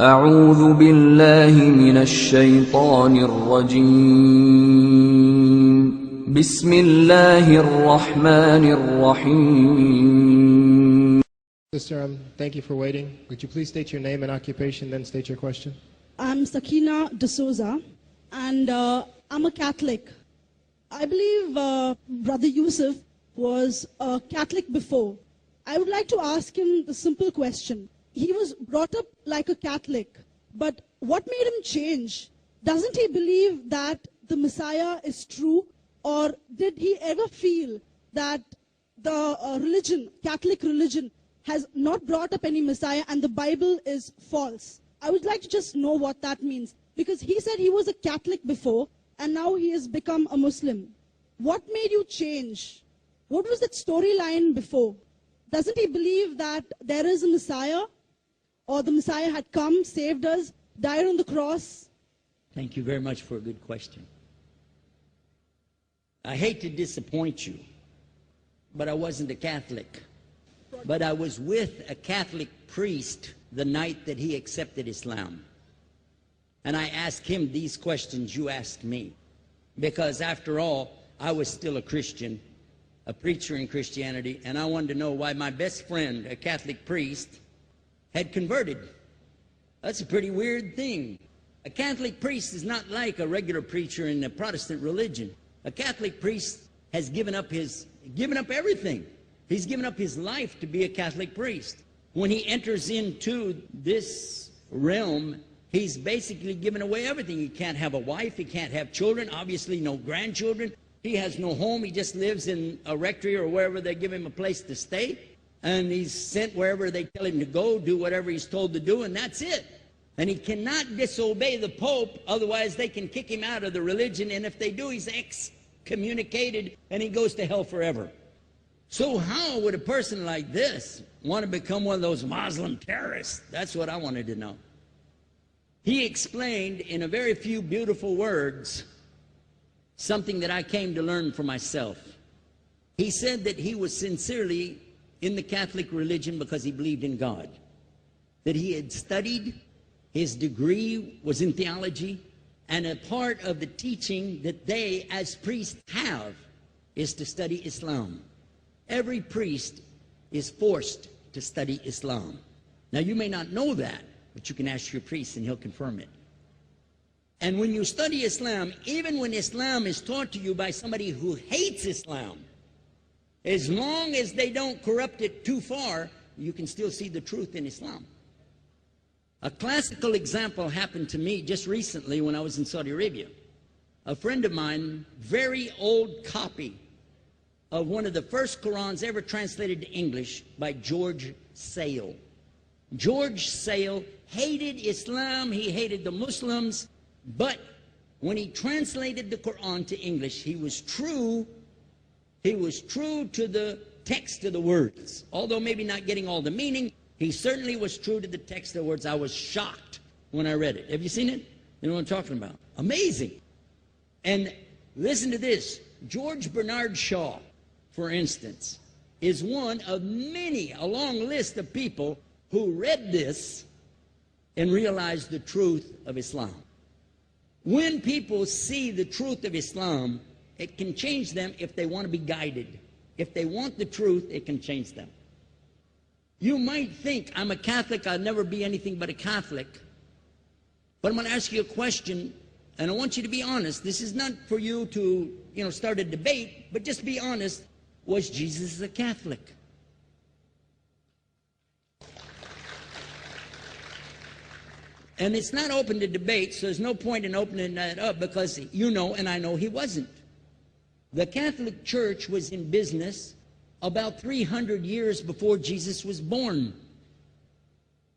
أعوذ بالله من الشيطان الرجيم. بسم الله الرحمن الرحيم. Sister, thank you for waiting. Would you please state your name and occupation, then state your question? I'm Sakina D'Souza, and I'm a Catholic. I believe Brother Yusuf was a Catholic before. I would like to ask him the simple question. He was brought up like a Catholic, but what made him change? Doesn't he believe that the Messiah is true, or did he ever feel that the Catholic religion, has not brought up any Messiah and the Bible is false? I would like to just know what that means, because he said he was a Catholic before and now he has become a Muslim. What made you change? What was that storyline before? Doesn't he believe that there is a Messiah, or the Messiah had come, saved us, died on the cross? Thank you very much for a good question. I hate to disappoint you, but I wasn't a Catholic. But I was with a Catholic priest the night that he accepted Islam. And I asked him these questions you asked me. Because after all, I was still a Christian, a preacher in Christianity, and I wanted to know why my best friend, a Catholic priest, had converted. That's a pretty weird thing. A Catholic priest is not like a regular preacher in the Protestant religion. A Catholic priest has given up everything. He's given up his life to be a Catholic priest. When he enters into this realm, he's basically given away everything. He can't have a wife, he can't have children, obviously no grandchildren. He has no home, he just lives in a rectory or wherever they give him a place to stay. And he's sent wherever they tell him to go, do whatever he's told to do, and that's it. And he cannot disobey the Pope, otherwise they can kick him out of the religion, and if they do, he's excommunicated and he goes to hell forever. So how would a person like this want to become one of those Muslim terrorists? That's what I wanted to know. He explained in a very few beautiful words something that I came to learn for myself. He said that he was sincerely in the Catholic religion because he believed in God, that he had studied, his degree was in theology, and a part of the teaching that they as priests have is to study Islam. Every priest is forced to study Islam. Now you may not know that, but you can ask your priest and he'll confirm it. And when you study Islam, even when Islam is taught to you by somebody who hates Islam, as long as they don't corrupt it too far, you can still see the truth in Islam. A classical example happened to me just recently when I was in Saudi Arabia. A friend of mine, very old copy of one of the first Qurans ever translated to English by George Sale. George Sale hated Islam, he hated the Muslims, but when he translated the Quran to English, he was true to the text of the words. Although maybe not getting all the meaning, he certainly was true to the text of the words. I was shocked when I read it. Have you seen it? You know what I'm talking about? Amazing. And listen to this. George Bernard Shaw, for instance, is one of many, a long list of people who read this and realized the truth of Islam. When people see the truth of Islam, it can change them if they want to be guided. If they want the truth, it can change them. You might think, I'm a Catholic, I'll never be anything but a Catholic. But I'm going to ask you a question, and I want you to be honest. This is not for you to, start a debate, but just be honest. Was Jesus a Catholic? And it's not open to debate, so there's no point in opening that up, because you know and I know he wasn't. The Catholic Church was in business about 300 years before Jesus was born.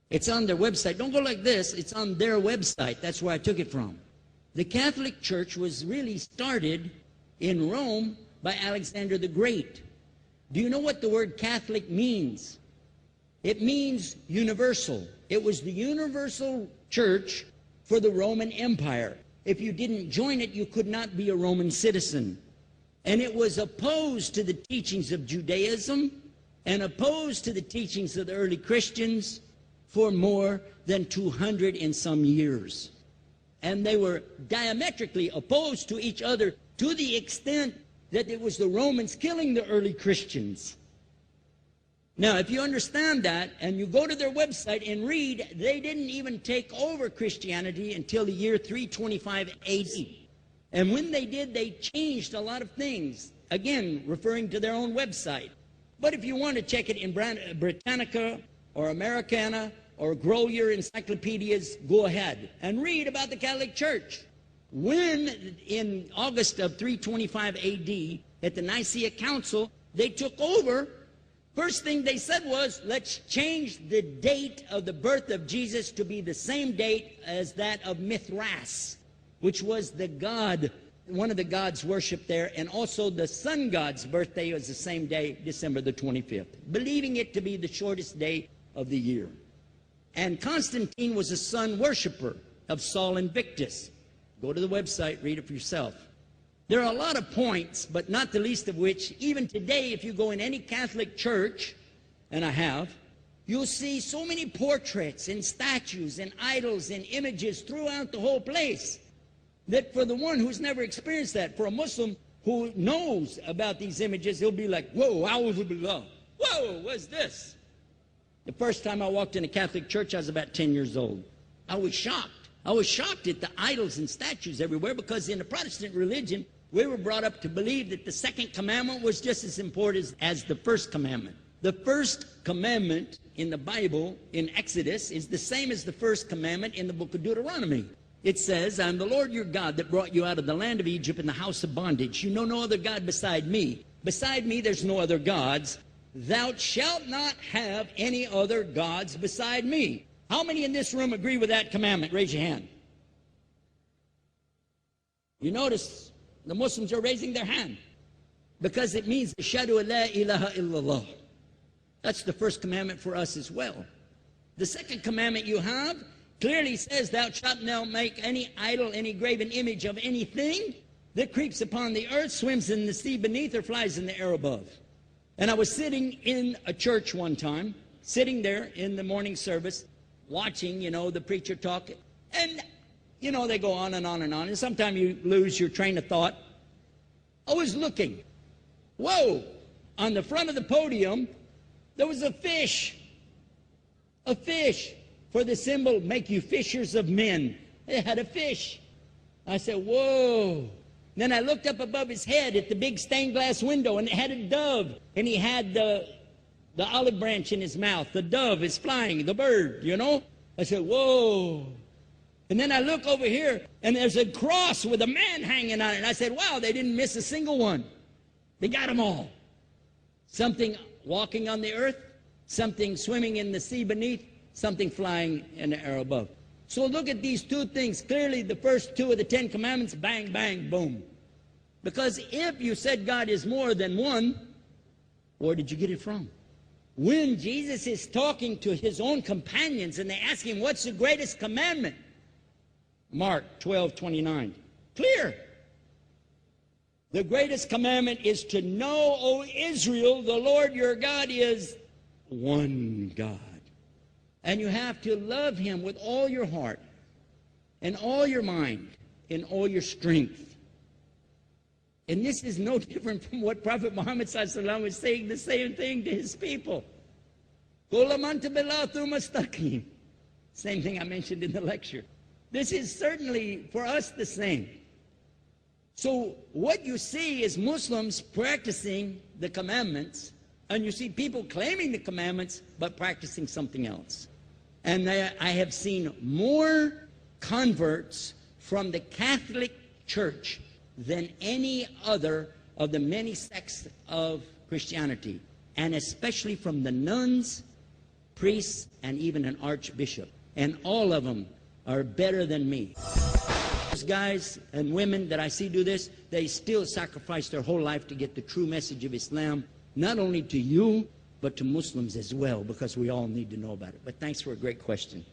It's on their website. Don't go like this. It's on their website. That's where I took it from. The Catholic Church was really started in Rome by Alexander the Great. Do you know what the word Catholic means? It means universal. It was the universal church for the Roman Empire. If you didn't join it, you could not be a Roman citizen. And it was opposed to the teachings of Judaism and opposed to the teachings of the early Christians for more than 200 and some years. And they were diametrically opposed to each other to the extent that it was the Romans killing the early Christians. Now, if you understand that, and you go to their website and read, they didn't even take over Christianity until the year 325 AD. And when they did, they changed a lot of things, again, referring to their own website. But if you want to check it in Britannica or Americana or grow your encyclopedias, go ahead and read about the Catholic Church. When, in August of 325 AD, at the Nicaea Council, they took over, first thing they said was, let's change the date of the birth of Jesus to be the same date as that of Mithras, which was the god, one of the gods worshipped there, and also the sun god's birthday was the same day, December the 25th, believing it to be the shortest day of the year. And Constantine was a sun worshiper of Sol Invictus. Go to the website, read it for yourself. There are a lot of points, but not the least of which, even today, if you go in any Catholic church, and I have, you'll see so many portraits and statues and idols and images throughout the whole place, that for the one who's never experienced that, for a Muslim who knows about these images, he'll be like, whoa, a'udhu billah. Whoa, what's this? The first time I walked in a Catholic church, I was about 10 years old. I was shocked. I was shocked at the idols and statues everywhere, because in the Protestant religion, we were brought up to believe that the second commandment was just as important as the first commandment. The first commandment in the Bible, in Exodus, is the same as the first commandment in the book of Deuteronomy. It says, I am the Lord your God that brought you out of the land of Egypt in the house of bondage. You know no other God beside me. Beside me there's no other gods. Thou shalt not have any other gods beside me. How many in this room agree with that commandment? Raise your hand. You notice the Muslims are raising their hand, because it means Ashhadu la ilaha illallah. That's the first commandment for us as well. The second commandment you have clearly says, thou shalt not make any idol, any graven image of anything that creeps upon the earth, swims in the sea beneath, or flies in the air above. And I was sitting in a church one time, sitting there in the morning service, watching, the preacher talk, and, they go on and on and on, and sometimes you lose your train of thought. I was looking. Whoa! On the front of the podium, there was a fish. A fish. For the symbol, make you fishers of men. They had a fish. I said, whoa. Then I looked up above his head at the big stained glass window, and it had a dove, and he had the olive branch in his mouth. The dove is flying, the bird, I said, whoa. And then I look over here, and there's a cross with a man hanging on it. And I said, wow, they didn't miss a single one. They got them all. Something walking on the earth, something swimming in the sea beneath, something flying in the air above. So look at these two things. Clearly, the first two of the 10 commandments, bang, bang, boom. Because if you said God is more than one, where did you get it from? When Jesus is talking to his own companions and they ask him, what's the greatest commandment? Mark 12:29. Clear. The greatest commandment is to know, O Israel, the Lord your God is one God. And you have to love him with all your heart and all your mind and all your strength. And this is no different from what Prophet Muhammad ﷺ was saying, the same thing to his people. Same thing I mentioned in the lecture. This is certainly for us the same. So what you see is Muslims practicing the commandments, and you see people claiming the commandments but practicing something else. And I have seen more converts from the Catholic Church than any other of the many sects of Christianity, and especially from the nuns, priests, and even an archbishop. And all of them are better than me. Those guys and women that I see do this, they still sacrifice their whole life to get the true message of Islam, not only to you, but to Muslims as well, because we all need to know about it. But thanks for a great question.